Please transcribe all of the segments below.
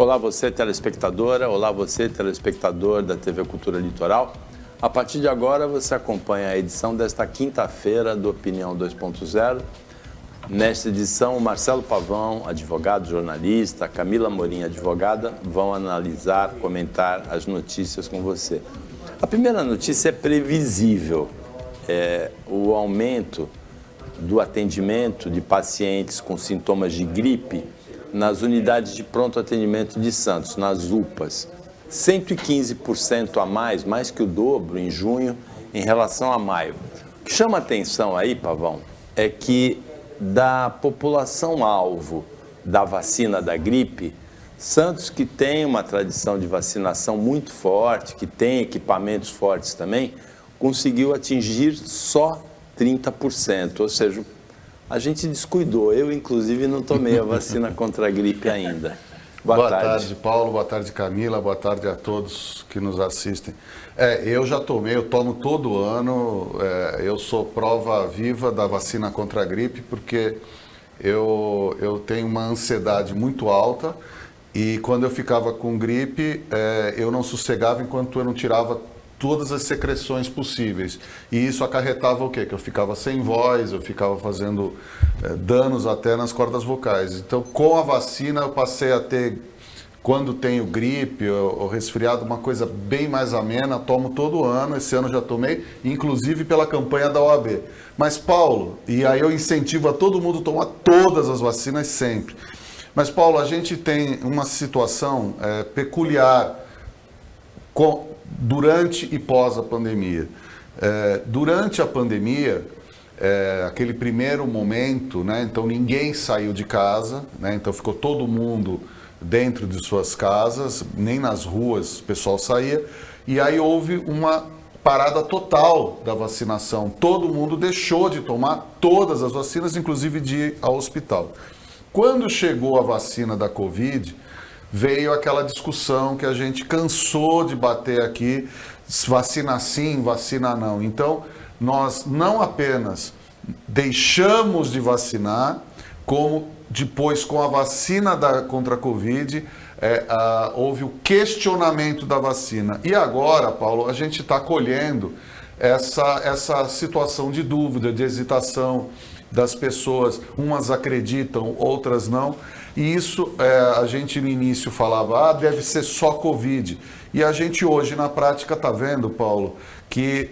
Olá você telespectadora, olá você telespectador da TV Cultura Litoral. A partir de agora você acompanha a edição desta quinta-feira do Opinião 2.0. Nesta edição, o Marcelo Pavão, advogado, jornalista, Camila Morim, advogada, vão analisar, comentar as notícias com você. A primeira notícia é previsível. O aumento do atendimento de pacientes com sintomas de gripe nas unidades de pronto atendimento de Santos, nas UPAs. 115% a mais que o dobro em junho em relação a maio. O que chama atenção aí, Pavão, é que da população-alvo da vacina da gripe, Santos, que tem uma tradição de vacinação muito forte, que tem equipamentos fortes também, conseguiu atingir só 30%, ou seja, a gente descuidou. Eu, inclusive, não tomei a vacina contra a gripe ainda. Boa tarde, Paulo. Boa tarde, Camila. Boa tarde a todos que nos assistem. Eu já tomei, eu tomo todo ano. Eu sou prova viva da vacina contra a gripe, porque eu tenho uma ansiedade muito alta e quando eu ficava com gripe, eu não sossegava enquanto eu não tirava todas as secreções possíveis. E isso acarretava o quê? Que eu ficava sem voz, eu ficava fazendo danos até nas cordas vocais. Então, com a vacina, eu passei a ter, quando tenho gripe ou resfriado, uma coisa bem mais amena. Tomo todo ano, esse ano já tomei, inclusive pela campanha da OAB. Mas, Paulo, e aí eu incentivo a todo mundo a tomar todas as vacinas sempre. Mas, Paulo, a gente tem uma situação peculiar durante e pós a pandemia. Durante a pandemia, aquele primeiro momento, né, então ninguém saiu de casa, né, então ficou todo mundo dentro de suas casas, nem nas ruas o pessoal saía, e aí houve uma parada total da vacinação. Todo mundo deixou de tomar todas as vacinas, inclusive de ir ao hospital. Quando chegou a vacina da Covid, veio aquela discussão que a gente cansou de bater aqui, vacina sim, vacina não. Então, nós não apenas deixamos de vacinar, como depois com a vacina contra a Covid, houve o questionamento da vacina. E agora, Paulo, a gente está colhendo essa situação de dúvida, de hesitação das pessoas. Umas acreditam, outras não. E isso, a gente no início falava, deve ser só Covid. E a gente hoje, na prática, está vendo, Paulo, que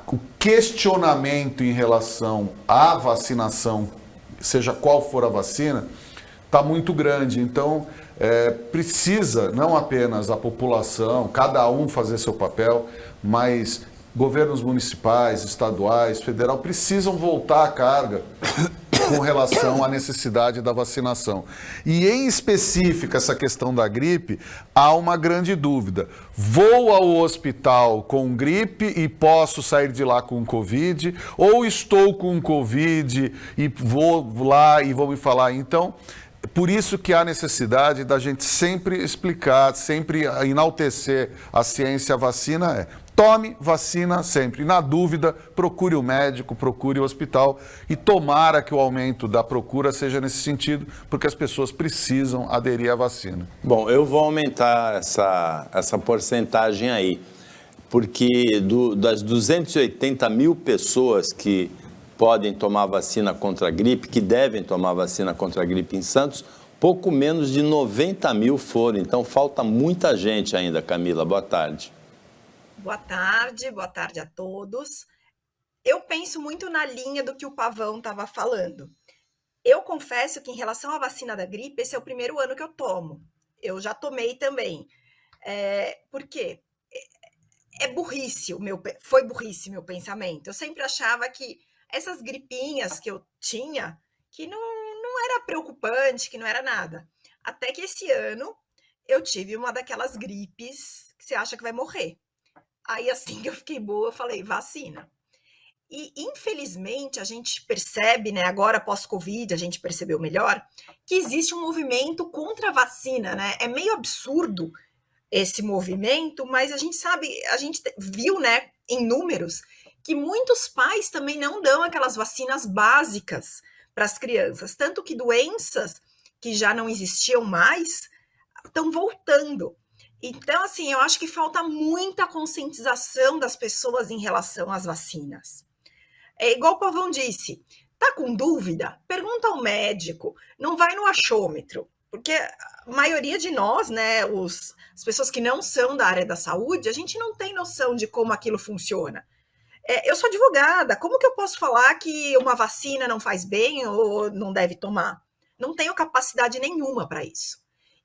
o questionamento em relação à vacinação, seja qual for a vacina, está muito grande. Então, precisa não apenas a população, cada um fazer seu papel, mas governos municipais, estaduais, federal, precisam voltar à carga com relação à necessidade da vacinação. E em específico, essa questão da gripe, há uma grande dúvida. Vou ao hospital com gripe e posso sair de lá com Covid? Ou estou com Covid e vou lá e vão me falar? Então, por isso que há necessidade da gente sempre explicar, sempre enaltecer a ciência, a vacina tome vacina sempre. Na dúvida, procure o médico, procure o hospital e tomara que o aumento da procura seja nesse sentido, porque as pessoas precisam aderir à vacina. Bom, eu vou aumentar essa porcentagem aí, porque das 280 mil pessoas que podem tomar vacina contra a gripe, que devem tomar vacina contra a gripe em Santos, pouco menos de 90 mil foram. Então, falta muita gente ainda, Camila. Boa tarde. Boa tarde a todos. Eu penso muito na linha do que o Pavão estava falando. Eu confesso que em relação à vacina da gripe, esse é o primeiro ano que eu tomo. Eu já tomei também. Por quê? Foi burrice meu pensamento. Eu sempre achava que essas gripinhas que eu tinha, que não era preocupante, que não era nada. Até que esse ano eu tive uma daquelas gripes que você acha que vai morrer. Aí, assim que eu fiquei boa, eu falei, vacina. E, infelizmente, a gente percebe, né, agora pós-Covid, a gente percebeu melhor, que existe um movimento contra a vacina, né? É meio absurdo esse movimento, mas a gente viu, né, em números, que muitos pais também não dão aquelas vacinas básicas para as crianças. Tanto que doenças que já não existiam mais, estão voltando. Então, assim, eu acho que falta muita conscientização das pessoas em relação às vacinas. É igual o Pavão disse, tá com dúvida? Pergunta ao médico, não vai no achômetro, porque a maioria de nós, né, as pessoas que não são da área da saúde, a gente não tem noção de como aquilo funciona. Eu sou advogada, como que eu posso falar que uma vacina não faz bem ou não deve tomar? Não tenho capacidade nenhuma para isso.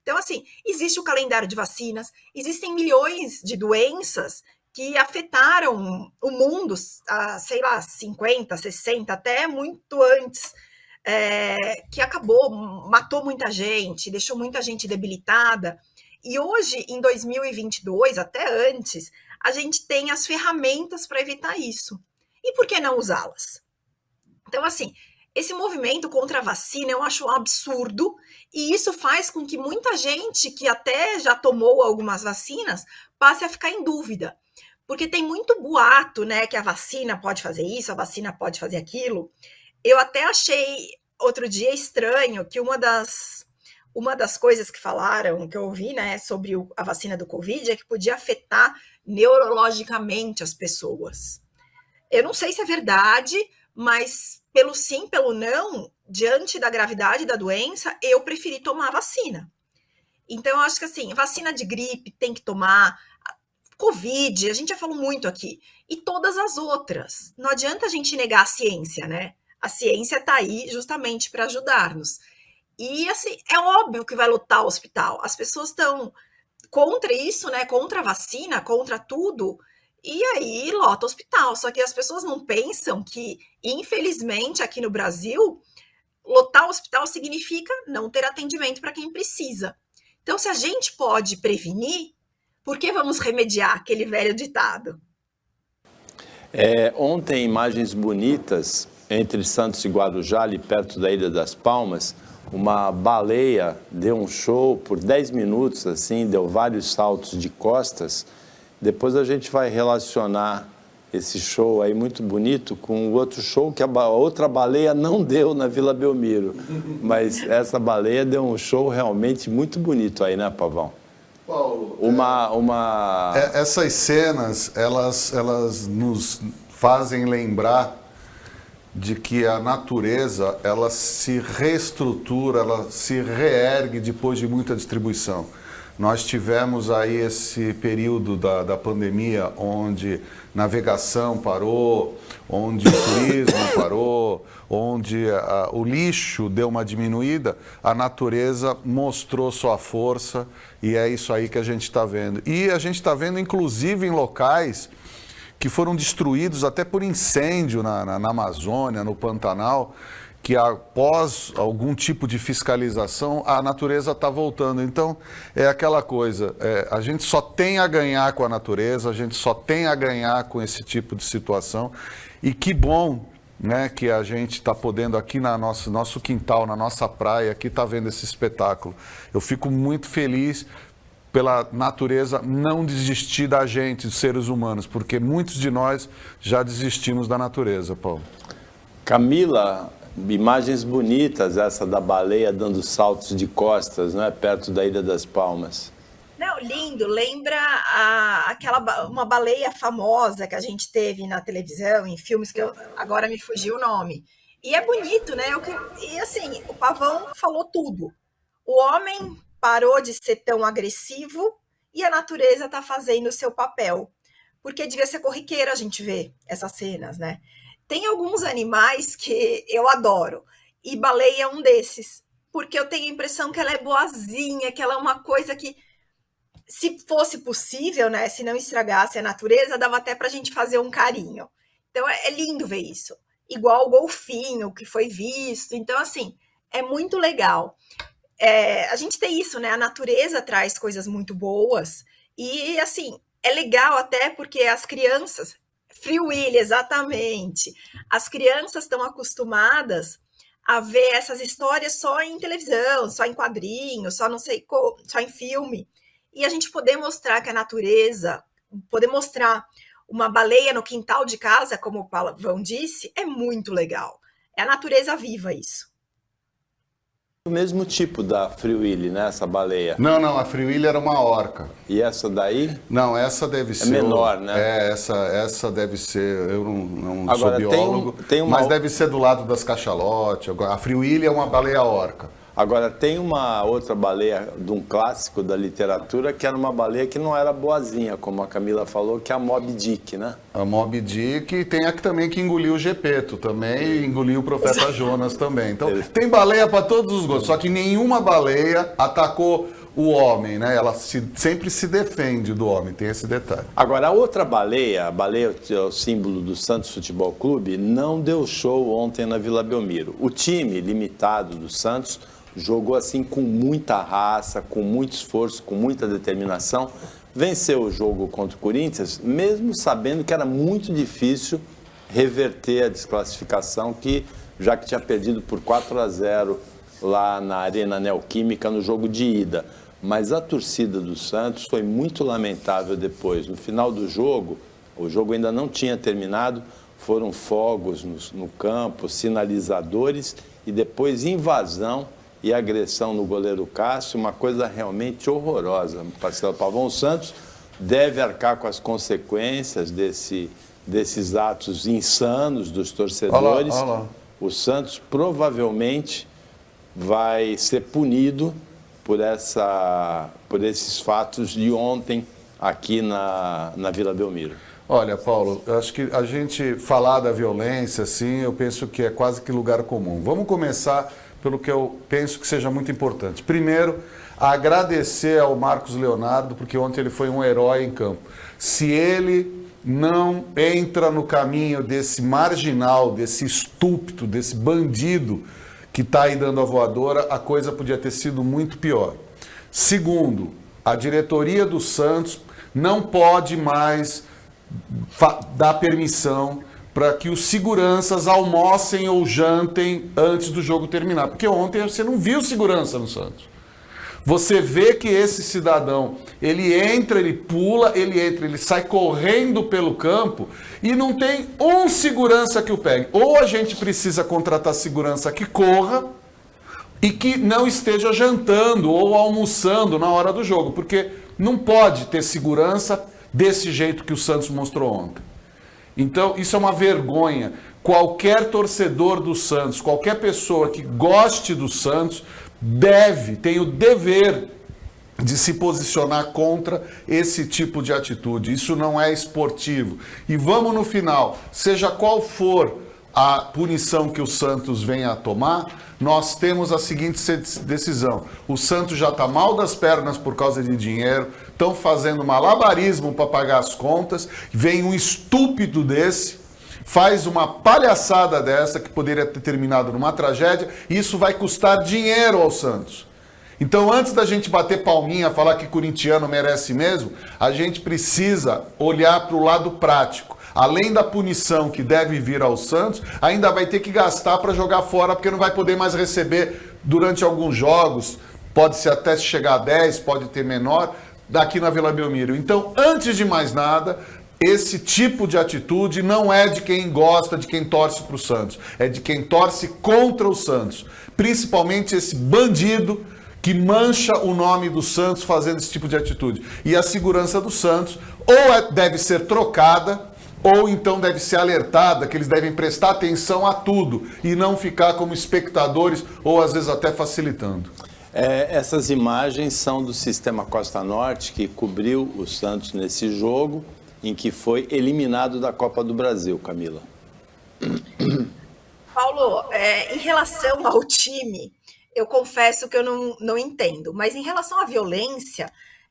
Então, assim, existe o calendário de vacinas, existem milhões de doenças que afetaram o mundo há, sei lá, 50, 60, até muito antes, que acabou, matou muita gente, deixou muita gente debilitada. E hoje, em 2022, até antes, a gente tem as ferramentas para evitar isso. E por que não usá-las? Então, assim, esse movimento contra a vacina eu acho um absurdo, e isso faz com que muita gente que até já tomou algumas vacinas passe a ficar em dúvida. Porque tem muito boato, né, que a vacina pode fazer isso, a vacina pode fazer aquilo. Eu até achei outro dia estranho que uma das coisas que falaram, que eu ouvi, né, sobre a vacina do Covid, é que podia afetar neurologicamente as pessoas. Eu não sei se é verdade, mas pelo sim, pelo não, diante da gravidade da doença, eu preferi tomar a vacina. Então, eu acho que assim, vacina de gripe tem que tomar, Covid, a gente já falou muito aqui, e todas as outras. Não adianta a gente negar a ciência, né? A ciência está aí justamente para ajudar-nos. E assim, é óbvio que vai lotar o hospital. As pessoas estão contra isso, né? Contra a vacina, contra tudo. E aí lota o hospital. Só que as pessoas não pensam que, infelizmente, aqui no Brasil, lotar o hospital significa não ter atendimento para quem precisa. Então, se a gente pode prevenir, por que vamos remediar aquele velho ditado? Ontem, imagens bonitas entre Santos e Guarujá, ali perto da Ilha das Palmas, uma baleia deu um show por 10 minutos, assim, deu vários saltos de costas. Depois a gente vai relacionar esse show aí muito bonito com o outro show que a outra baleia não deu na Vila Belmiro. Mas essa baleia deu um show realmente muito bonito aí, né, Pavão? Paulo, Essas cenas, elas nos fazem lembrar de que a natureza, ela se reestrutura, ela se reergue depois de muita distribuição. Nós tivemos aí esse período da pandemia onde navegação parou, onde o turismo parou, onde o lixo deu uma diminuída, a natureza mostrou sua força e é isso aí que a gente está vendo. E a gente está vendo, inclusive, em locais que foram destruídos até por incêndio na Amazônia, no Pantanal, que após algum tipo de fiscalização, a natureza está voltando. Então, é aquela coisa, a gente só tem a ganhar com a natureza, a gente só tem a ganhar com esse tipo de situação. E que bom, né, que a gente está podendo aqui no nosso quintal, na nossa praia, aqui está vendo esse espetáculo. Eu fico muito feliz pela natureza não desistir da gente, dos seres humanos, porque muitos de nós já desistimos da natureza, Paulo. Camila, imagens bonitas, essa da baleia dando saltos de costas, não é? Perto da Ilha das Palmas. Não, lindo. Lembra uma baleia famosa que a gente teve na televisão, em filmes que agora me fugiu o nome. E é bonito, né? E assim, o Pavão falou tudo. O homem parou de ser tão agressivo e a natureza está fazendo o seu papel. Porque devia ser corriqueiro a gente ver essas cenas, né? Tem alguns animais que eu adoro, e baleia é um desses, porque eu tenho a impressão que ela é boazinha, que ela é uma coisa que, se fosse possível, né, se não estragasse a natureza, dava até para a gente fazer um carinho. Então é lindo ver isso. Igual o golfinho que foi visto. Então, assim, é muito legal. A gente tem isso, né? A natureza traz coisas muito boas. E, assim, é legal até porque as crianças... Free Willy, exatamente. As crianças estão acostumadas a ver essas histórias só em televisão, só em quadrinhos, só não sei só em filme. E a gente poder mostrar que a natureza, poder mostrar uma baleia no quintal de casa, como o Pavão disse, é muito legal. É a natureza viva isso. O mesmo tipo da Free Willy, né? Essa baleia. Não, a Free Willy era uma orca. E essa daí? Não, essa deve ser... menor, né? Essa deve ser... Eu não sou Agora, biólogo, tem uma... mas deve ser do lado das cachalotes. A Free Willy é uma baleia orca. Agora, tem uma outra baleia de um clássico da literatura que era uma baleia que não era boazinha, como a Camila falou, que é a Moby Dick, né? A Moby Dick tem aqui também que engoliu o Gepeto também e engoliu o Profeta Jonas também. Então, tem baleia para todos os gostos, só que nenhuma baleia atacou o homem, né? Ela sempre se defende do homem, tem esse detalhe. Agora, a outra baleia, a baleia que é o símbolo do Santos Futebol Clube, não deu show ontem na Vila Belmiro. O time limitado do Santos jogou assim com muita raça, com muito esforço, com muita determinação. Venceu o jogo contra o Corinthians, mesmo sabendo que era muito difícil reverter a desclassificação, já que tinha perdido por 4-0 lá na Arena Neoquímica no jogo de ida. Mas a torcida do Santos foi muito lamentável depois. No final do jogo, o jogo ainda não tinha terminado, foram fogos no campo, sinalizadores e depois invasão e agressão no goleiro Cássio, uma coisa realmente horrorosa. Marcelo Pavão, Santos deve arcar com as consequências desses atos insanos dos torcedores. Olha lá. O Santos provavelmente vai ser punido por esses fatos de ontem aqui na Vila Belmiro. Olha, Paulo, acho que a gente falar da violência, assim, eu penso que é quase que lugar comum. Vamos começar pelo que eu penso que seja muito importante. Primeiro, agradecer ao Marcos Leonardo, porque ontem ele foi um herói em campo. Se ele não entra no caminho desse marginal, desse estúpido, desse bandido que está aí dando a voadora, a coisa podia ter sido muito pior. Segundo, a diretoria do Santos não pode mais dar permissão para que os seguranças almocem ou jantem antes do jogo terminar. Porque ontem você não viu segurança no Santos. Você vê que esse cidadão, ele entra, ele pula, ele sai correndo pelo campo e não tem um segurança que o pegue. Ou a gente precisa contratar segurança que corra e que não esteja jantando ou almoçando na hora do jogo, porque não pode ter segurança desse jeito que o Santos mostrou ontem. Então, isso é uma vergonha. Qualquer torcedor do Santos, qualquer pessoa que goste do Santos, tem o dever de se posicionar contra esse tipo de atitude. Isso não é esportivo. E vamos no final, seja qual for a punição que o Santos venha a tomar, nós temos a seguinte decisão. O Santos já está mal das pernas por causa de dinheiro, estão fazendo malabarismo para pagar as contas, vem um estúpido desse, faz uma palhaçada dessa que poderia ter terminado numa tragédia, e isso vai custar dinheiro ao Santos. Então, antes da gente bater palminha, falar que corintiano merece mesmo, a gente precisa olhar para o lado prático. Além da punição que deve vir ao Santos, ainda vai ter que gastar para jogar fora, porque não vai poder mais receber durante alguns jogos, pode ser até chegar a 10, pode ter menor, daqui na Vila Belmiro. Então, antes de mais nada, esse tipo de atitude não é de quem gosta, de quem torce para o Santos, é de quem torce contra o Santos. Principalmente esse bandido que mancha o nome do Santos fazendo esse tipo de atitude. E a segurança do Santos deve ser trocada, ou então deve ser alertada, que eles devem prestar atenção a tudo e não ficar como espectadores ou às vezes até facilitando. Essas imagens são do Sistema Costa Norte, que cobriu o Santos nesse jogo em que foi eliminado da Copa do Brasil, Camila. Paulo, em relação ao time, eu confesso que eu não entendo, mas em relação à violência,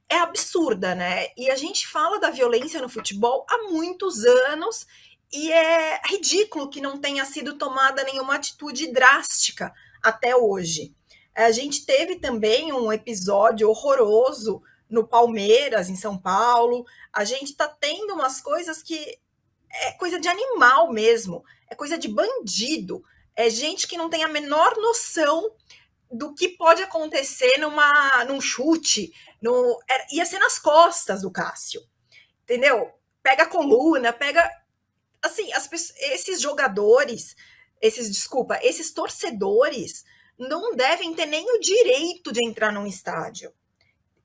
é absurda, né? E a gente fala da violência no futebol há muitos anos e é ridículo que não tenha sido tomada nenhuma atitude drástica até hoje. A gente teve também um episódio horroroso no Palmeiras, em São Paulo. A gente está tendo umas coisas que é coisa de animal mesmo, é coisa de bandido, é gente que não tem a menor noção do que pode acontecer num chute, ia ser nas costas do Cássio, entendeu? Pega a coluna, assim, esses jogadores, esses torcedores não devem ter nem o direito de entrar num estádio.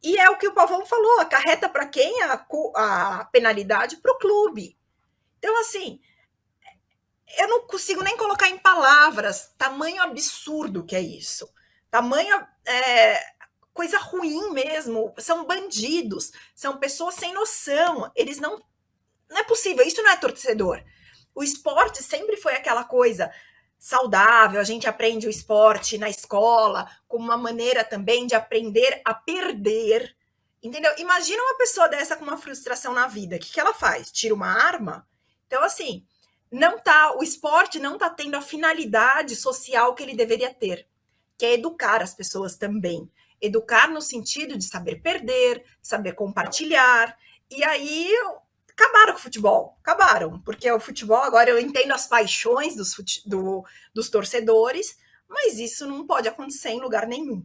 E é o que o Pavão falou, acarreta para quem a penalidade? Para o clube. Então, assim, eu não consigo nem colocar em palavras tamanho absurdo que é isso. Tamanho coisa ruim mesmo. São bandidos, são pessoas sem noção. Eles não é possível, isso não é torcedor. O esporte sempre foi aquela coisa saudável, a gente aprende o esporte na escola como uma maneira também de aprender a perder, entendeu? Imagina uma pessoa dessa com uma frustração na vida, o que ela faz? Tira uma arma? Então, assim, o esporte não está tendo a finalidade social que ele deveria ter, que é educar as pessoas também. Educar no sentido de saber perder, saber compartilhar, e aí acabaram com o futebol, acabaram, porque o futebol, agora eu entendo as paixões dos torcedores, mas isso não pode acontecer em lugar nenhum.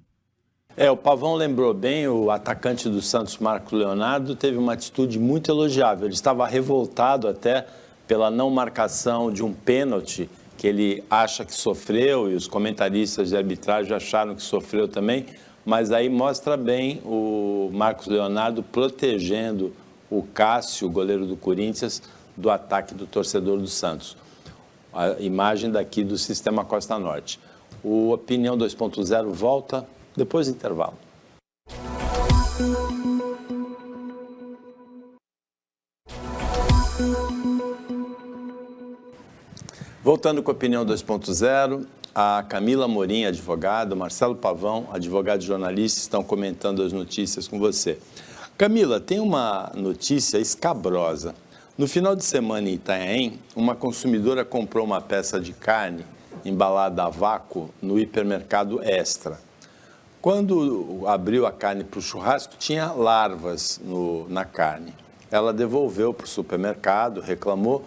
O Pavão lembrou bem, o atacante do Santos, Marcos Leonardo, teve uma atitude muito elogiável. Ele estava revoltado até pela não marcação de um pênalti que ele acha que sofreu, e os comentaristas de arbitragem acharam que sofreu também, mas aí mostra bem o Marcos Leonardo protegendo o Cássio, goleiro do Corinthians, do ataque do torcedor do Santos. A imagem daqui do Sistema Costa Norte. O Opinião 2.0 volta depois do intervalo. Voltando com a Opinião 2.0, a Camila Morim, advogada, o Marcelo Pavão, advogado e jornalista, estão comentando as notícias com você. Camila, tem uma notícia escabrosa. No final de semana em Itanhaém, uma consumidora comprou uma peça de carne embalada a vácuo no hipermercado Extra. Quando abriu a carne para o churrasco, tinha larvas na carne. Ela devolveu para o supermercado, reclamou.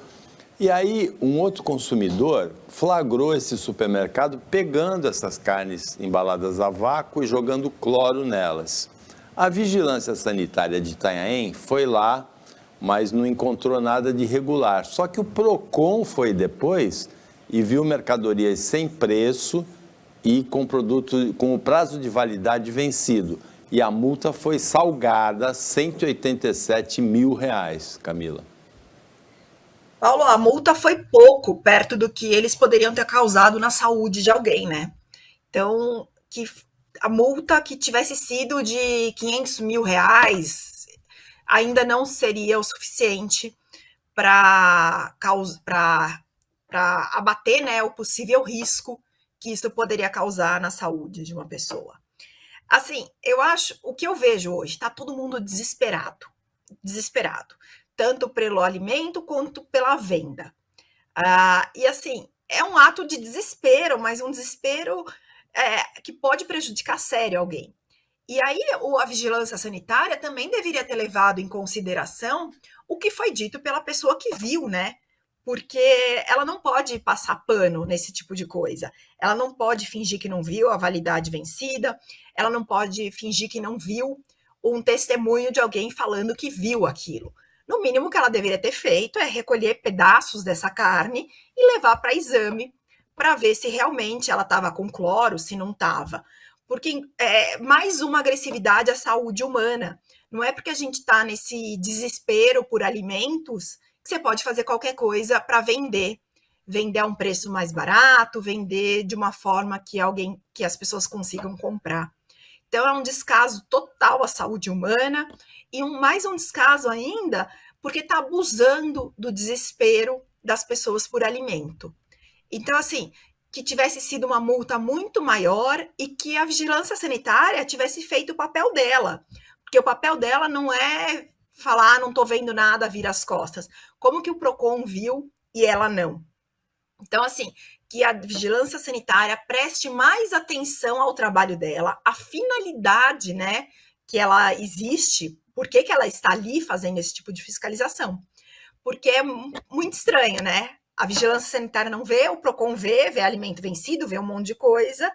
E aí, um outro consumidor flagrou esse supermercado pegando essas carnes embaladas a vácuo e jogando cloro nelas. A Vigilância Sanitária de Itanhaém foi lá, mas não encontrou nada de irregular. Só que o PROCON foi depois e viu mercadorias sem preço e com o prazo de validade vencido. E a multa foi salgada, R$187 mil, Camila. Paulo, a multa foi pouco perto do que eles poderiam ter causado na saúde de alguém, né? Então, a multa que tivesse sido de R$500 mil ainda não seria o suficiente para abater, né, o possível risco que isso poderia causar na saúde de uma pessoa. Assim, o que eu vejo hoje, está todo mundo desesperado, tanto pelo alimento quanto pela venda. E assim, é um ato de desespero, mas um desespero que pode prejudicar sério alguém. E aí a vigilância sanitária também deveria ter levado em consideração o que foi dito pela pessoa que viu, né? Porque ela não pode passar pano nesse tipo de coisa. Ela não pode fingir que não viu a validade vencida, ela não pode fingir que não viu um testemunho de alguém falando que viu aquilo. No mínimo que ela deveria ter feito é recolher pedaços dessa carne e levar para exame para ver se realmente ela estava com cloro, se não estava. Porque é mais uma agressividade à saúde humana. Não é porque a gente está nesse desespero por alimentos que você pode fazer qualquer coisa para vender a um preço mais barato, vender de uma forma que as pessoas consigam comprar. Então é um descaso total à saúde humana e mais um descaso ainda porque está abusando do desespero das pessoas por alimento. Então, assim, que tivesse sido uma multa muito maior e que a vigilância sanitária tivesse feito o papel dela. Porque o papel dela não é falar, não estou vendo nada, vira as costas. Como que o PROCON viu e ela não? Então, assim, que a vigilância sanitária preste mais atenção ao trabalho dela, a finalidade, né, que ela existe, por que ela está ali fazendo esse tipo de fiscalização. Porque é muito estranho, né? A vigilância sanitária não vê, o PROCON vê alimento vencido, vê um monte de coisa,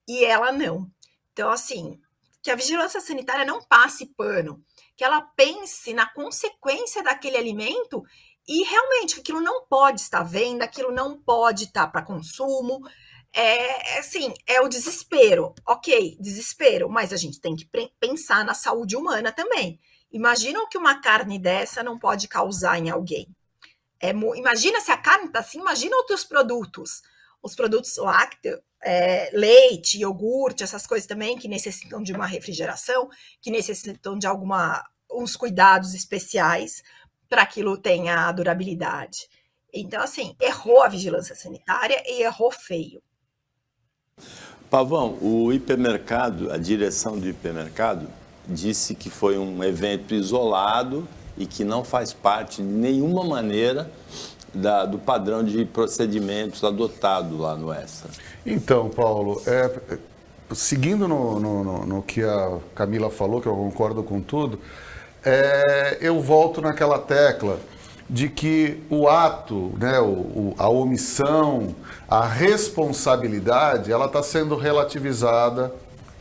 e ela não. Então, assim, que a vigilância sanitária não passe pano, que ela pense na consequência daquele alimento e realmente aquilo não pode estar à venda, aquilo não pode estar para consumo, assim, é o desespero. Ok, desespero, mas a gente tem que pensar na saúde humana também. Imagina o que uma carne dessa não pode causar em alguém. Imagina se a carne está assim, imagina outros produtos. Os produtos lácteos, leite, iogurte, essas coisas também que necessitam de uma refrigeração, que necessitam de uns cuidados especiais para aquilo tenha durabilidade. Então, assim, errou a vigilância sanitária e errou feio. Pavão, o hipermercado, a direção do hipermercado, disse que foi um evento isolado e que não faz parte de nenhuma maneira do padrão de procedimentos adotado lá no Extra. Então, Paulo, seguindo no que a Camila falou, que eu concordo com tudo, eu volto naquela tecla de que o ato, né, a omissão, a responsabilidade, ela está sendo relativizada.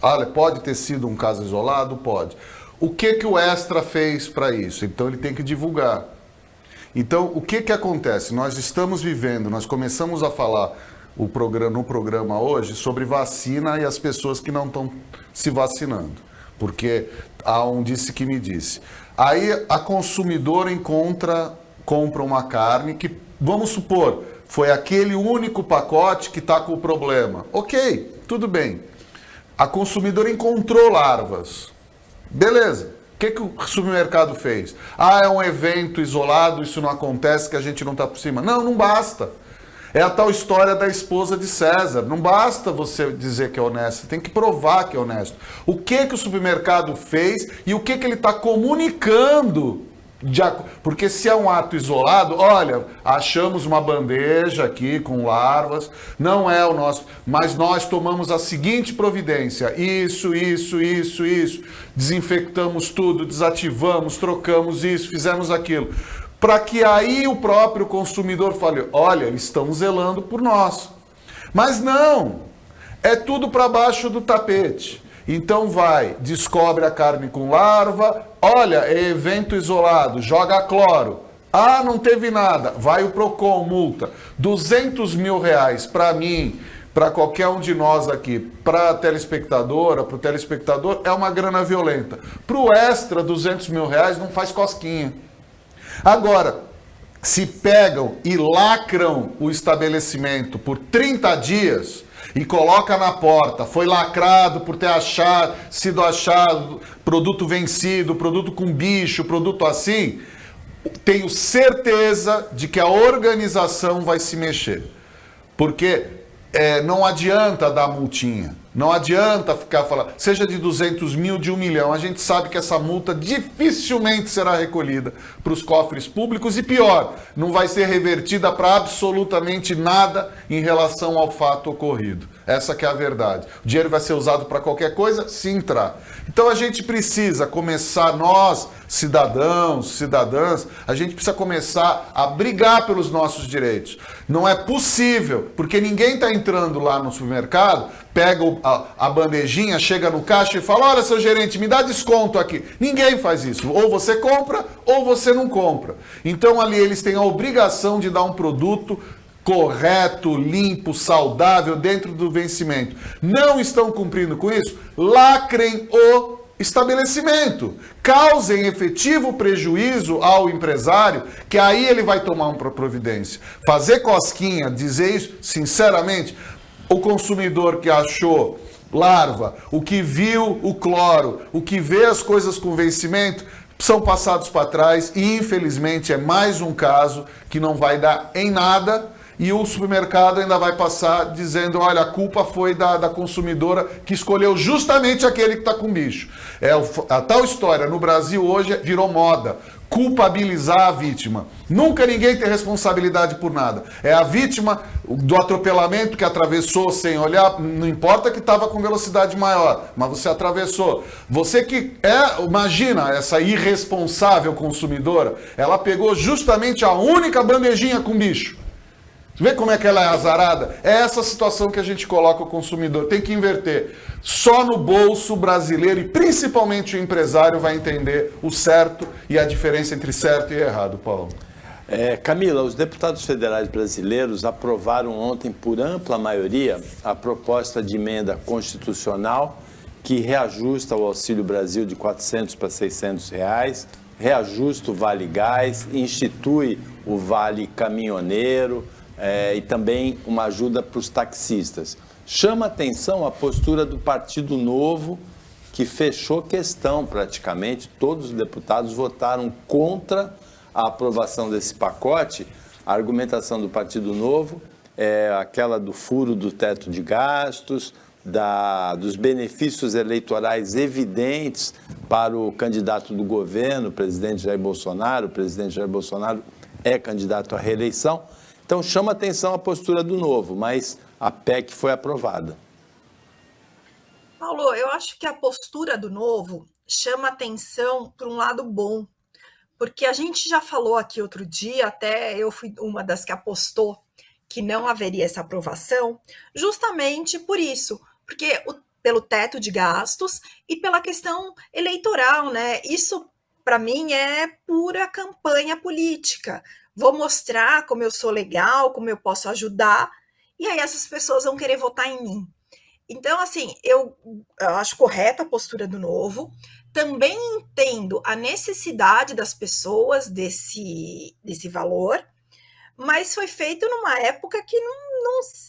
Olha, pode ter sido um caso isolado? Pode. O que o Extra fez para isso? Então ele tem que divulgar. Então o que acontece? Nós estamos vivendo, nós começamos a falar no programa hoje sobre vacina e as pessoas que não estão se vacinando. Porque há um disse que me disse. Aí a consumidora compra uma carne que, vamos supor, foi aquele único pacote que está com o problema. Ok, tudo bem. A consumidora encontrou larvas. Beleza. O que o supermercado fez? É um evento isolado, isso não acontece, que a gente não está por cima. Não basta. É a tal história da esposa de César. Não basta você dizer que é honesto, tem que provar que é honesto. O que o supermercado fez e o que ele está comunicando. Porque se é um ato isolado, olha, achamos uma bandeja aqui com larvas, não é o nosso, mas nós tomamos a seguinte providência, isso, desinfectamos tudo, desativamos, trocamos isso, fizemos aquilo, para que aí o próprio consumidor fale, olha, eles estão zelando por nós. Mas não, é tudo para baixo do tapete. Então descobre a carne com larva, olha, é evento isolado, joga cloro. Não teve nada, vai o Procon, multa. R$200 mil para mim, para qualquer um de nós aqui, para a telespectadora, para o telespectador, é uma grana violenta. Para o Extra, R$200 mil não faz cosquinha. Agora, se pegam e lacram o estabelecimento por 30 dias... e coloca na porta, foi lacrado por ter sido achado produto vencido, produto com bicho, produto assim, tenho certeza de que a organização vai se mexer. Porque não adianta dar multinha, não adianta ficar falando, seja de 200 mil, de 1 milhão, a gente sabe que essa multa dificilmente será recolhida para os cofres públicos e pior, não vai ser revertida para absolutamente nada em relação ao fato ocorrido. Essa que é a verdade. O dinheiro vai ser usado para qualquer coisa, se entrar. Então a gente precisa começar, nós, cidadãos, cidadãs, a gente precisa começar a brigar pelos nossos direitos. Não é possível, porque ninguém está entrando lá no supermercado, pega a bandejinha, chega no caixa e fala, olha, seu gerente, me dá desconto aqui. Ninguém faz isso. Ou você compra, ou você não compra. Então ali eles têm a obrigação de dar um produto correto, limpo, saudável, dentro do vencimento. Não estão cumprindo com isso? Lacrem o estabelecimento. Causem efetivo prejuízo ao empresário, que aí ele vai tomar uma providência. Fazer cosquinha, dizer isso, sinceramente, o consumidor que achou larva, o que viu o cloro, o que vê as coisas com vencimento, são passados para trás e, infelizmente, é mais um caso que não vai dar em nada. E o supermercado ainda vai passar dizendo, olha, a culpa foi da consumidora que escolheu justamente aquele que está com bicho. A tal história, no Brasil hoje virou moda, culpabilizar a vítima. Nunca ninguém tem responsabilidade por nada. É a vítima do atropelamento que atravessou sem olhar, não importa que estava com velocidade maior, mas você atravessou. Você que imagina essa irresponsável consumidora, ela pegou justamente a única bandejinha com bicho. Vê como é que ela é azarada? É essa situação que a gente coloca o consumidor. Tem que inverter. Só no bolso brasileiro e principalmente o empresário vai entender o certo e a diferença entre certo e errado, Paulo. Camila, os deputados federais brasileiros aprovaram ontem, por ampla maioria, a proposta de emenda constitucional que reajusta o Auxílio Brasil de R$ 400 para R$ 600, reajusta o Vale Gás, institui o Vale Caminhoneiro e também uma ajuda para os taxistas. Chama atenção a postura do Partido Novo, que fechou questão praticamente, todos os deputados votaram contra a aprovação desse pacote. A argumentação do Partido Novo é aquela do furo do teto de gastos, dos benefícios eleitorais evidentes para o candidato do governo, o presidente Jair Bolsonaro. O presidente Jair Bolsonaro é candidato à reeleição. Então chama atenção a postura do Novo, mas a PEC foi aprovada. Paulo, eu acho que a postura do Novo chama atenção por um lado bom, porque a gente já falou aqui outro dia, até eu fui uma das que apostou que não haveria essa aprovação, justamente por isso, porque pelo teto de gastos e pela questão eleitoral, né? Isso, para mim, é pura campanha política. Vou mostrar como eu sou legal, como eu posso ajudar, e aí essas pessoas vão querer votar em mim. Então, assim, eu acho correta a postura do Novo. Também entendo a necessidade das pessoas desse valor, mas foi feito numa época que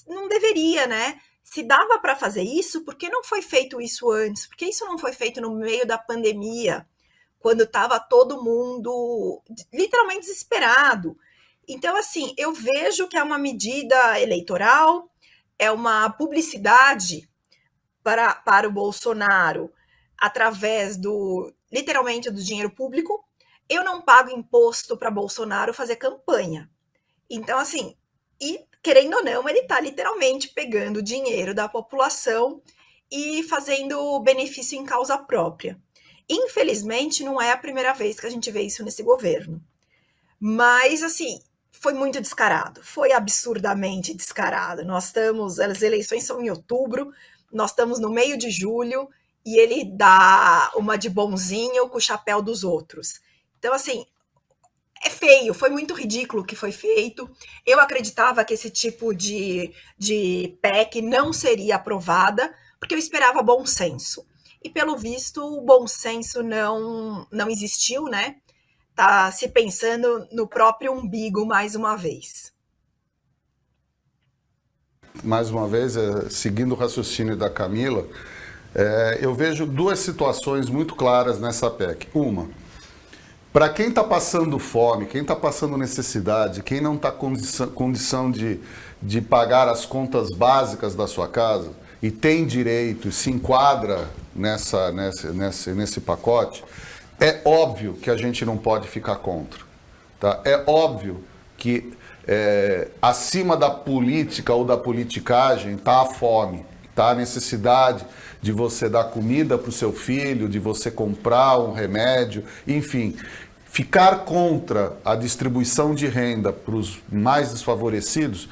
não deveria, né? Se dava para fazer isso, por que não foi feito isso antes? Por que isso não foi feito no meio da pandemia, quando estava todo mundo literalmente desesperado? Então, assim, eu vejo que é uma medida eleitoral, é uma publicidade para o Bolsonaro, através literalmente do dinheiro público. Eu não pago imposto para Bolsonaro fazer campanha. Então, assim, e querendo ou não, ele está literalmente pegando o dinheiro da população e fazendo benefício em causa própria. Infelizmente, não é a primeira vez que a gente vê isso nesse governo. Mas, assim, foi muito descarado, foi absurdamente descarado. As eleições são em outubro, nós estamos no meio de julho, e ele dá uma de bonzinho com o chapéu dos outros. Então, assim, é feio, foi muito ridículo o que foi feito. Eu acreditava que esse tipo de PEC não seria aprovada, porque eu esperava bom senso. E, pelo visto, o bom senso não existiu, né? Tá se pensando no próprio umbigo mais uma vez. Mais uma vez, seguindo o raciocínio da Camila, eu vejo duas situações muito claras nessa PEC. Uma, para quem está passando fome, quem está passando necessidade, quem não está com condição de pagar as contas básicas da sua casa e tem direito e se enquadra nesse pacote, é óbvio que a gente não pode ficar contra. Tá? É óbvio que acima da política ou da politicagem está a fome, está a necessidade de você dar comida para o seu filho, de você comprar um remédio, enfim. Ficar contra a distribuição de renda para os mais desfavorecidos,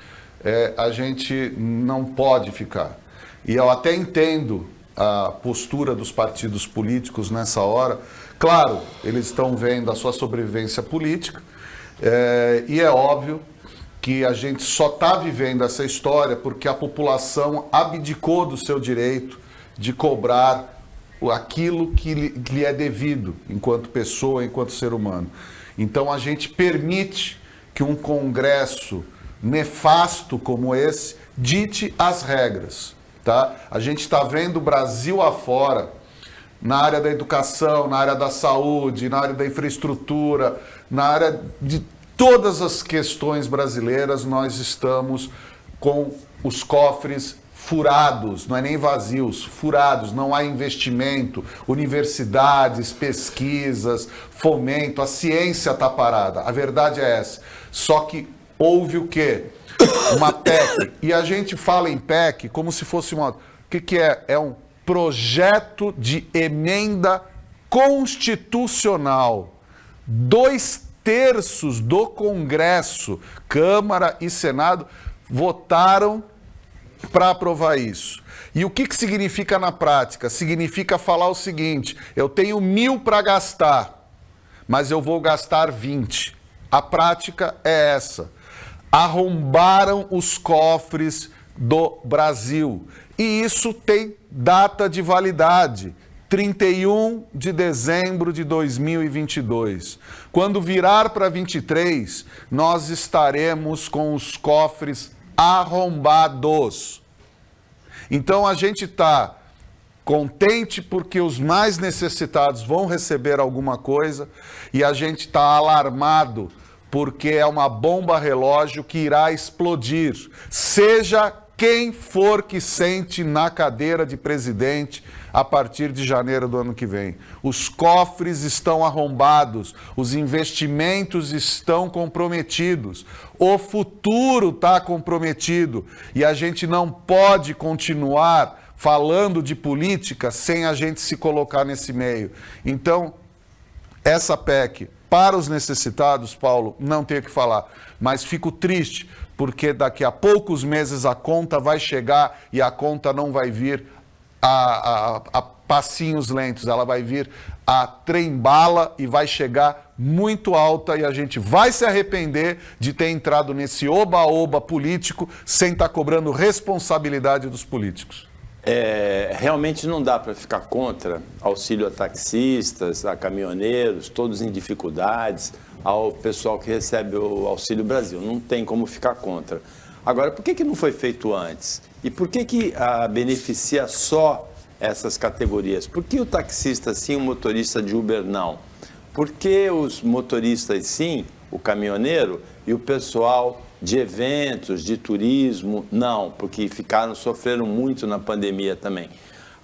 a gente não pode ficar. E eu até entendo a postura dos partidos políticos nessa hora. Claro, eles estão vendo a sua sobrevivência política, e é óbvio que a gente só está vivendo essa história porque a população abdicou do seu direito de cobrar aquilo que lhe é devido enquanto pessoa, enquanto ser humano. Então a gente permite que um congresso nefasto como esse dite as regras. Tá? A gente está vendo o Brasil afora, na área da educação, na área da saúde, na área da infraestrutura, na área de todas as questões brasileiras, nós estamos com os cofres furados, não é nem vazios, furados, não há investimento, universidades, pesquisas, fomento, a ciência está parada. A verdade é essa. Só que houve o quê? Uma PEC. E a gente fala em PEC como se fosse uma... O que é? É um projeto de emenda constitucional. 2/3 do Congresso, Câmara e Senado, votaram para aprovar isso. E o que significa na prática? Significa falar o seguinte: eu tenho 1.000 para gastar, mas eu vou gastar 20. A prática é essa. Arrombaram os cofres do Brasil. E isso tem data de validade. 31 de dezembro de 2022. Quando virar para 23, nós estaremos com os cofres arrombados. Então a gente está contente porque os mais necessitados vão receber alguma coisa e a gente está alarmado porque é uma bomba relógio que irá explodir. Seja quem for que sente na cadeira de presidente a partir de janeiro do ano que vem. Os cofres estão arrombados, os investimentos estão comprometidos, o futuro está comprometido e a gente não pode continuar falando de política sem a gente se colocar nesse meio. Então, essa PEC para os necessitados, Paulo, não tenho o que falar, mas fico triste porque daqui a poucos meses a conta vai chegar e a conta não vai vir a passinhos lentos, ela vai vir a trem-bala e vai chegar muito alta e a gente vai se arrepender de ter entrado nesse oba-oba político sem estar cobrando responsabilidade dos políticos. Realmente não dá para ficar contra auxílio a taxistas, a caminhoneiros, todos em dificuldades, ao pessoal que recebe o Auxílio Brasil. Não tem como ficar contra. Agora, por que não foi feito antes? E por que beneficia só essas categorias? Por que o taxista sim, o motorista de Uber não? Por que os motoristas sim, o caminhoneiro e o pessoal de eventos, de turismo, não, porque sofreram muito na pandemia também.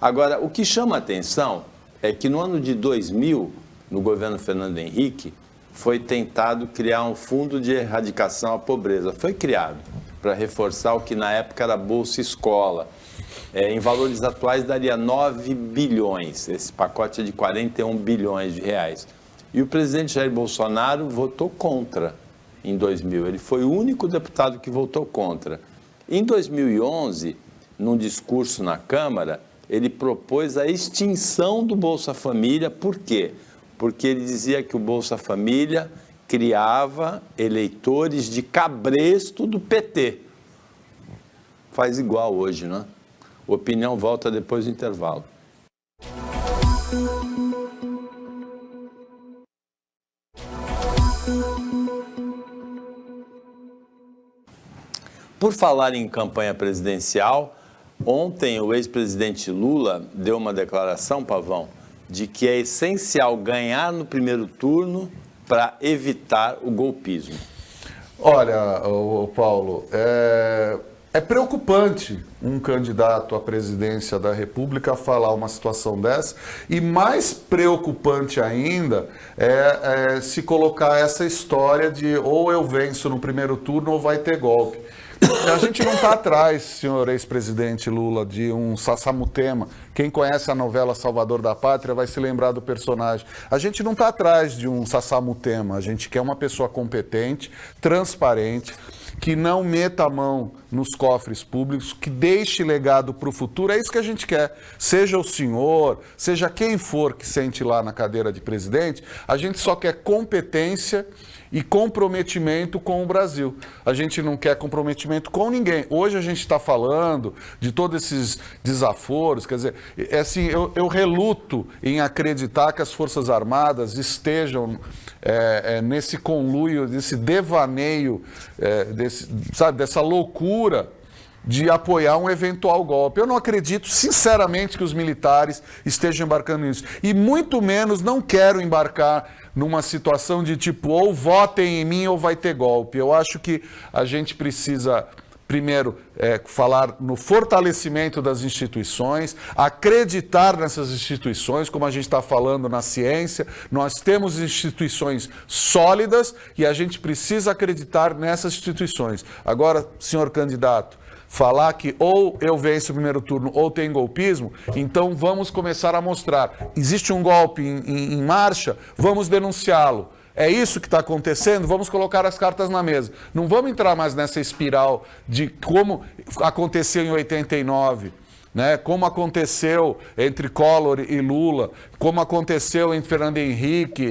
Agora, o que chama a atenção é que no ano de 2000, no governo Fernando Henrique, foi tentado criar um fundo de erradicação à pobreza. Foi criado para reforçar o que na época era Bolsa Escola. Em valores atuais daria 9 bilhões, esse pacote é de 41 bilhões de reais. E o presidente Jair Bolsonaro votou contra. Em 2000, ele foi o único deputado que votou contra. Em 2011, num discurso na Câmara, ele propôs a extinção do Bolsa Família. Por quê? Porque ele dizia que o Bolsa Família criava eleitores de cabresto do PT. Faz igual hoje, não é? Opinião volta depois do intervalo. Por falar em campanha presidencial, ontem o ex-presidente Lula deu uma declaração, Pavão, de que é essencial ganhar no primeiro turno para evitar o golpismo. Olha, Paulo, é preocupante um candidato à presidência da República falar uma situação dessa e mais preocupante ainda é se colocar essa história de ou eu venço no primeiro turno ou vai ter golpe. A gente não está atrás, senhor ex-presidente Lula, de um Sassamutema. Quem conhece a novela Salvador da Pátria vai se lembrar do personagem. A gente não está atrás de um Sassamutema. A gente quer uma pessoa competente, transparente, que não meta a mão nos cofres públicos, que deixe legado para o futuro. É isso que a gente quer. Seja o senhor, seja quem for que sente lá na cadeira de presidente, a gente só quer competência e comprometimento com o Brasil. A gente não quer comprometimento com ninguém. Hoje a gente está falando de todos esses desaforos, quer dizer, assim, eu reluto em acreditar que as Forças Armadas estejam nesse conluio, desse devaneio, dessa loucura de apoiar um eventual golpe. Eu não acredito, sinceramente, que os militares estejam embarcando nisso. E muito menos não quero embarcar numa situação de tipo, ou votem em mim ou vai ter golpe. Eu acho que a gente precisa, primeiro, falar no fortalecimento das instituições, acreditar nessas instituições, como a gente está falando na ciência. Nós temos instituições sólidas e a gente precisa acreditar nessas instituições. Agora, senhor candidato, falar que ou eu venço o primeiro turno ou tem golpismo, então vamos começar a mostrar. Existe um golpe em marcha, vamos denunciá-lo. É isso que está acontecendo? Vamos colocar as cartas na mesa. Não vamos entrar mais nessa espiral de como aconteceu em 89, né? Como aconteceu entre Collor e Lula, como aconteceu entre Fernando Henrique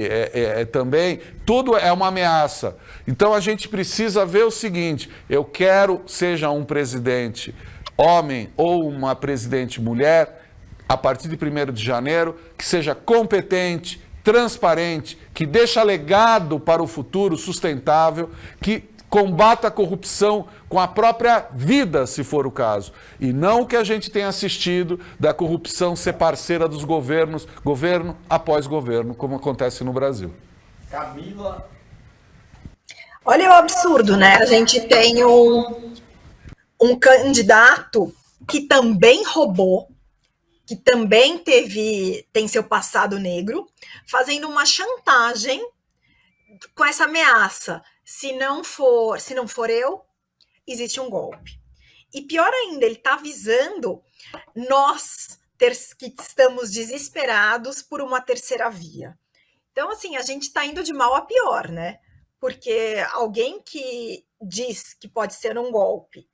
também, tudo é uma ameaça. Então a gente precisa ver o seguinte, eu quero seja um presidente homem ou uma presidente mulher, a partir de 1º de janeiro, que seja competente, transparente, que deixa legado para o futuro sustentável, que combata a corrupção com a própria vida, se for o caso. E não o que a gente tem assistido da corrupção ser parceira dos governos, governo após governo, como acontece no Brasil. Camila. Olha o absurdo, né? A gente tem um candidato que também roubou, que também tem seu passado negro, fazendo uma chantagem com essa ameaça. Se não for eu, existe um golpe. E pior ainda, ele está avisando nós que estamos desesperados por uma terceira via. Então, assim, a gente está indo de mal a pior, né? Porque alguém que diz que pode ser um golpe,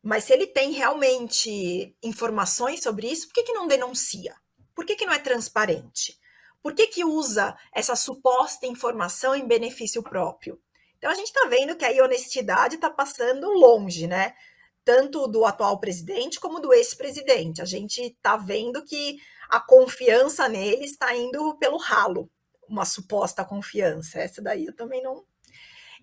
mas se ele tem realmente informações sobre isso, por que não denuncia? Por que não é transparente? Por que usa essa suposta informação em benefício próprio? Então, a gente está vendo que a honestidade está passando longe, né? Tanto do atual presidente como do ex-presidente. A gente está vendo que a confiança nele está indo pelo ralo. Uma suposta confiança. Essa daí eu também não...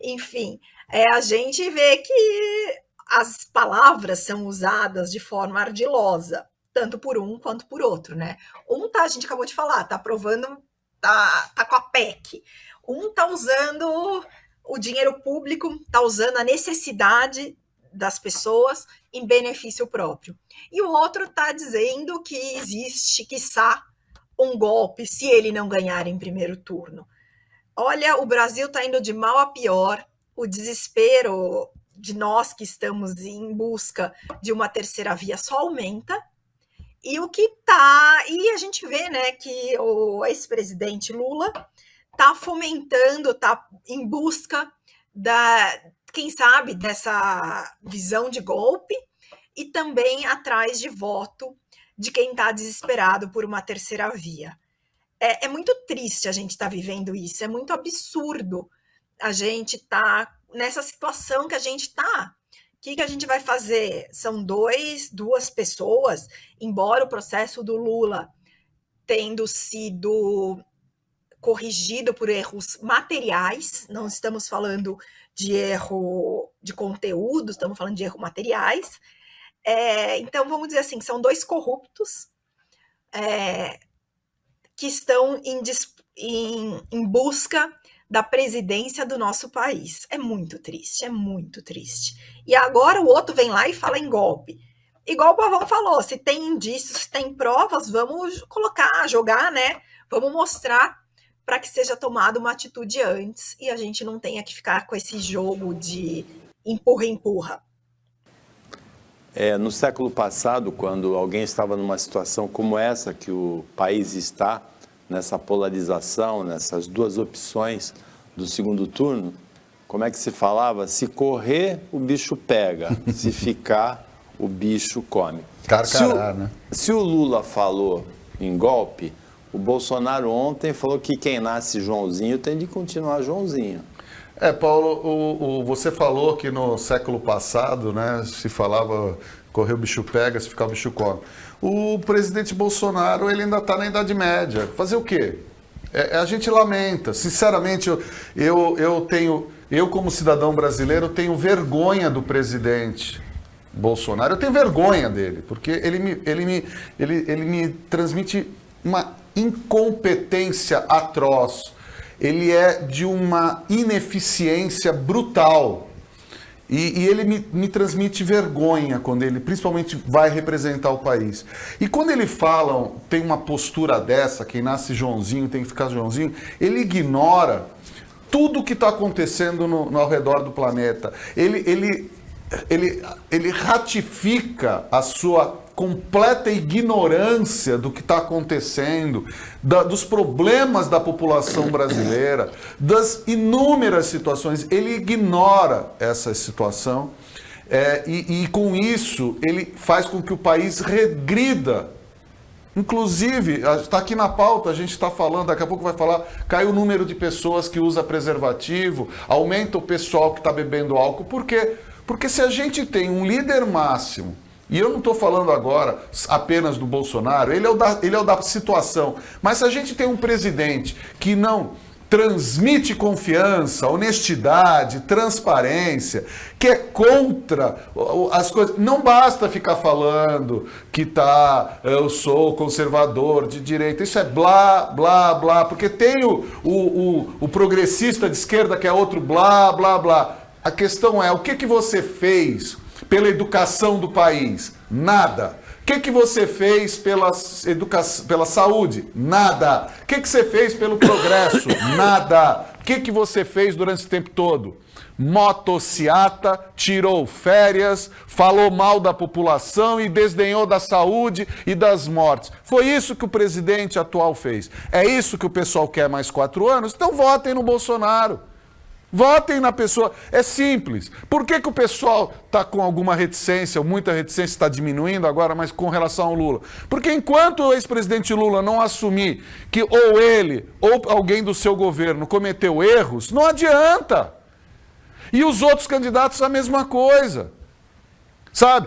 Enfim, a gente vê que as palavras são usadas de forma ardilosa, tanto por um quanto por outro, né? A gente acabou de falar, tá aprovando, tá com a PEC. Tá usando o dinheiro público, tá usando a necessidade das pessoas em benefício próprio. E o outro tá dizendo que existe, quiçá, um golpe se ele não ganhar em primeiro turno. Olha, o Brasil tá indo de mal a pior, o desespero de nós que estamos em busca de uma terceira via só aumenta, e e a gente vê, né, que o ex-presidente Lula tá fomentando, tá em busca quem sabe, dessa visão de golpe, e também atrás de voto de quem está desesperado por uma terceira via. É muito triste a gente estar vivendo isso, é muito absurdo a gente estar nessa situação que a gente está. O que a gente vai fazer? São duas pessoas, embora o processo do Lula tendo sido corrigido por erros materiais, não estamos falando de erro de conteúdo, estamos falando de erro materiais. Então, vamos dizer assim, são dois corruptos que estão em busca da presidência do nosso país. É muito triste, é muito triste. E agora o outro vem lá e fala em golpe. Igual o Pavão falou, se tem indícios, se tem provas, vamos jogar, né? Vamos mostrar para que seja tomada uma atitude antes e a gente não tenha que ficar com esse jogo de empurra-empurra. No século passado, quando alguém estava numa situação como essa, que o país está, nessa polarização, nessas duas opções do segundo turno, como é que se falava? Se correr, o bicho pega, se ficar, o bicho come. Carcará, né? Se o Lula falou em golpe, o Bolsonaro ontem falou que quem nasce Joãozinho tem de continuar Joãozinho. Paulo, você falou que no século passado, né, se falava correr o bicho pega, se ficar o bicho come. O presidente Bolsonaro, ele ainda está na Idade Média. Fazer o quê? A gente lamenta. Sinceramente, eu como cidadão brasileiro, tenho vergonha do presidente Bolsonaro. Eu tenho vergonha dele, porque ele me transmite uma incompetência atroz. Ele é de uma ineficiência brutal. E ele me transmite vergonha quando ele, principalmente, vai representar o país. E quando ele fala, tem uma postura dessa, quem nasce Joãozinho tem que ficar Joãozinho, ele ignora tudo o que está acontecendo ao redor do planeta. Ele ratifica a sua completa ignorância do que está acontecendo, dos problemas da população brasileira, das inúmeras situações. Ele ignora essa situação. E com isso ele faz com que o país regrida. Inclusive, está aqui na pauta, a gente está falando, daqui a pouco vai falar, cai o número de pessoas que usa preservativo, aumenta o pessoal que está bebendo álcool. Por quê? Porque se a gente tem um líder máximo, e eu não estou falando agora apenas do Bolsonaro, ele é o da situação, mas se a gente tem um presidente que não transmite confiança, honestidade, transparência, que é contra as coisas. Não basta ficar falando que eu sou conservador de direita, isso é blá, blá, blá, porque tem o progressista de esquerda que é outro blá, blá, blá. A questão é, o que você fez pela educação do país? Nada. O que você fez pela saúde? Nada. O que você fez pelo progresso? Nada. O que você fez durante esse tempo todo? Motociata, tirou férias, falou mal da população e desdenhou da saúde e das mortes. Foi isso que o presidente atual fez. É isso que o pessoal quer mais 4 anos? Então votem no Bolsonaro. Votem na pessoa. É simples. Por que o pessoal está com alguma reticência, ou muita reticência, está diminuindo agora, mas com relação ao Lula? Porque enquanto o ex-presidente Lula não assumir que ou ele ou alguém do seu governo cometeu erros, não adianta. E os outros candidatos a mesma coisa. Sabe?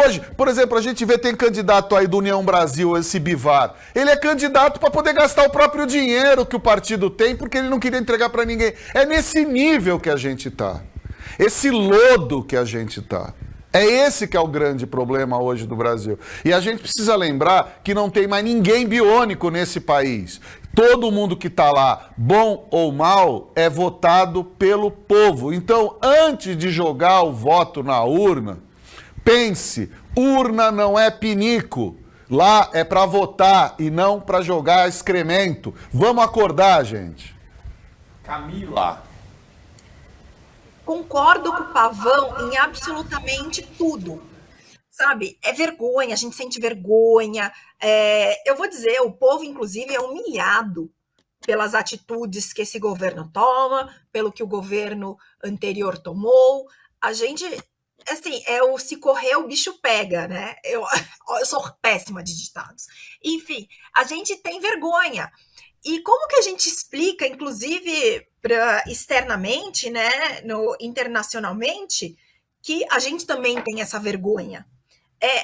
Hoje, por exemplo, a gente vê, tem candidato aí do União Brasil, esse Bivar. Ele é candidato para poder gastar o próprio dinheiro que o partido tem, porque ele não queria entregar para ninguém. É nesse nível que a gente tá. Esse lodo que a gente tá. É esse que é o grande problema hoje do Brasil. E a gente precisa lembrar que não tem mais ninguém biônico nesse país. Todo mundo que está lá, bom ou mal, é votado pelo povo. Então, antes de jogar o voto na urna, pense, urna não é pinico. Lá é para votar e não para jogar excremento. Vamos acordar, gente. Camila. Concordo com o Pavão em absolutamente tudo. Sabe, é vergonha, a gente sente vergonha. Eu vou dizer, o povo, inclusive, é humilhado pelas atitudes que esse governo toma, pelo que o governo anterior tomou. A gente... Assim, se correr, o bicho pega, né? Eu sou péssima de ditados. Enfim, a gente tem vergonha. E como que a gente explica, inclusive externamente, né, internacionalmente, que a gente também tem essa vergonha?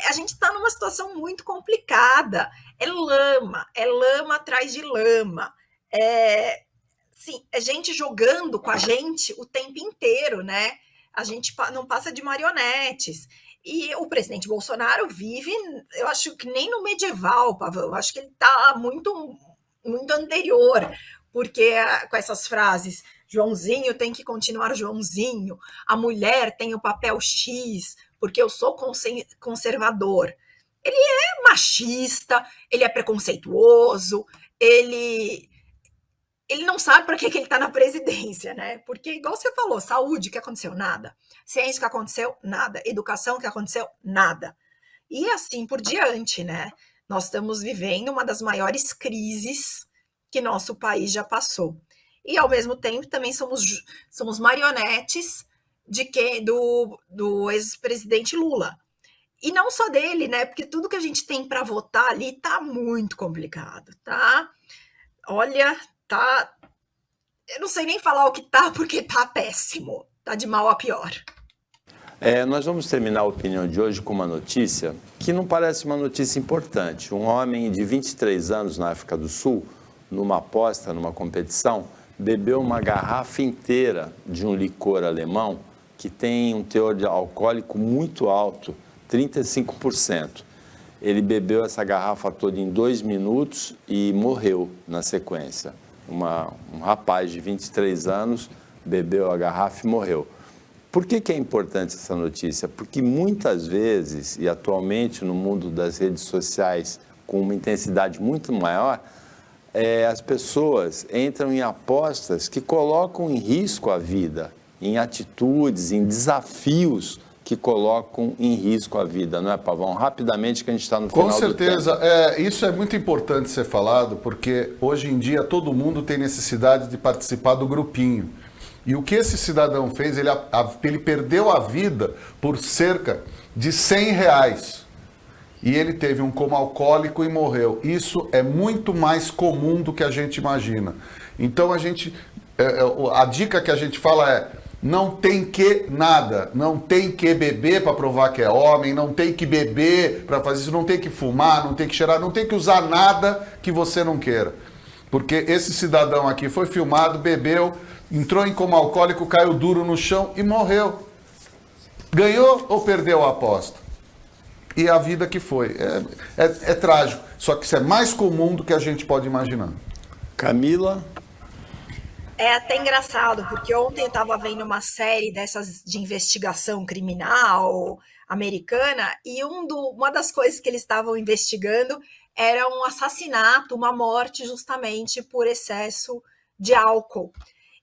A gente está numa situação muito complicada. É lama atrás de lama. Sim, é gente jogando com a gente o tempo inteiro, né? A gente não passa de marionetes. E o presidente Bolsonaro vive, eu acho que nem no medieval, Pavão, eu acho que ele está muito, muito anterior, porque com essas frases, Joãozinho tem que continuar Joãozinho, a mulher tem o papel X, porque eu sou conservador. Ele é machista, ele é preconceituoso, ele não sabe para que ele está na presidência, né? Porque, igual você falou, saúde, que aconteceu? Nada. Ciência, que aconteceu? Nada. Educação, que aconteceu? Nada. E assim por diante, né? Nós estamos vivendo uma das maiores crises que nosso país já passou. E, ao mesmo tempo, também somos marionetes do ex-presidente Lula. E não só dele, né? Porque tudo que a gente tem para votar ali tá muito complicado, tá? Olha... Tá, eu não sei nem falar o que tá, porque tá péssimo, tá de mal a pior. Nós vamos terminar a opinião de hoje com uma notícia que não parece uma notícia importante. Um homem de 23 anos na África do Sul, numa aposta, numa competição, bebeu uma garrafa inteira de um licor alemão que tem um teor de alcoólico muito alto, 35%. Ele bebeu essa garrafa toda em 2 minutos e morreu na sequência. Um rapaz de 23 anos bebeu a garrafa e morreu. Por que é importante essa notícia? Porque muitas vezes, e atualmente no mundo das redes sociais com uma intensidade muito maior, as pessoas entram em apostas que colocam em risco a vida, em atitudes, em desafios que colocam em risco a vida, não é, Pavão? Rapidamente, que a gente está no final do tempo. Com certeza. Isso é muito importante ser falado, porque hoje em dia todo mundo tem necessidade de participar do grupinho. E o que esse cidadão fez, ele perdeu a vida por cerca de R$100. E ele teve um coma alcoólico e morreu. Isso é muito mais comum do que a gente imagina. Então a dica que a gente fala é: não tem que nada, não tem que beber para provar que é homem, não tem que beber para fazer isso, não tem que fumar, não tem que cheirar, não tem que usar nada que você não queira. Porque esse cidadão aqui foi filmado, bebeu, entrou em coma alcoólico, caiu duro no chão e morreu. Ganhou ou perdeu a aposta? E a vida que foi. É trágico. Só que isso é mais comum do que a gente pode imaginar. Camila? É até engraçado, porque ontem eu estava vendo uma série dessas de investigação criminal americana e uma das coisas que eles estavam investigando era um assassinato, uma morte justamente por excesso de álcool.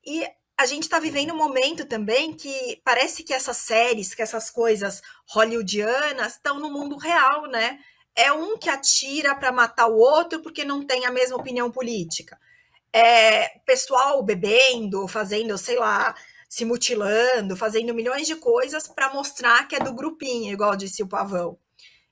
E a gente está vivendo um momento também que parece que essas séries, que essas coisas hollywoodianas estão no mundo real, né? É um que atira para matar o outro porque não tem a mesma opinião política. Pessoal bebendo, fazendo, sei lá, se mutilando, fazendo milhões de coisas para mostrar que é do grupinho, igual disse o Pavão.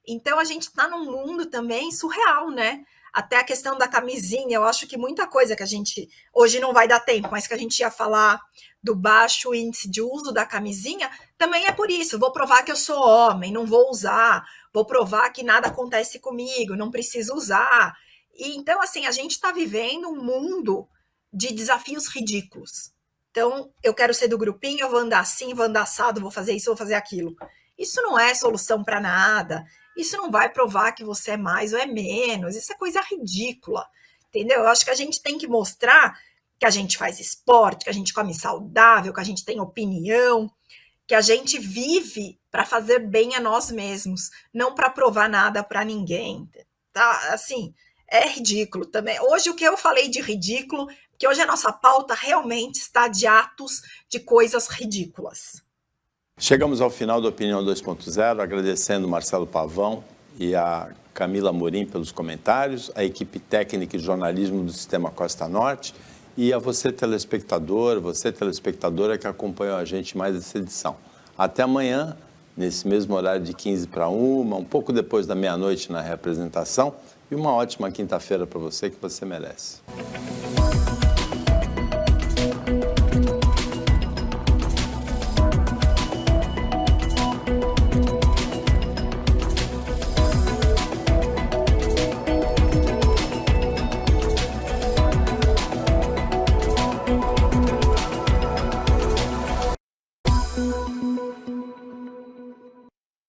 Então a gente está num mundo também surreal, né? Até a questão da camisinha, eu acho que muita coisa que a gente, hoje não vai dar tempo, mas que a gente ia falar do baixo índice de uso da camisinha, também é por isso, vou provar que eu sou homem, não vou usar, vou provar que nada acontece comigo, não preciso usar. E então, assim, a gente está vivendo um mundo de desafios ridículos. Então, eu quero ser do grupinho, eu vou andar assim, vou andar assado, vou fazer isso, vou fazer aquilo. Isso não é solução para nada. Isso não vai provar que você é mais ou é menos. Isso é coisa ridícula, entendeu? Eu acho que a gente tem que mostrar que a gente faz esporte, que a gente come saudável, que a gente tem opinião, que a gente vive para fazer bem a nós mesmos, não para provar nada para ninguém, tá? Assim, é ridículo também. Hoje o que eu falei de ridículo, que hoje a nossa pauta realmente está de atos de coisas ridículas. Chegamos ao final do Opinião 2.0, agradecendo Marcelo Pavão e a Camila Amorim pelos comentários, a equipe técnica e jornalismo do Sistema Costa Norte e a você, telespectador, você, telespectadora que acompanhou a gente mais essa edição. Até amanhã, nesse mesmo horário de 12:45, um pouco depois da meia-noite na reapresentação, e uma ótima quinta-feira para você que você merece.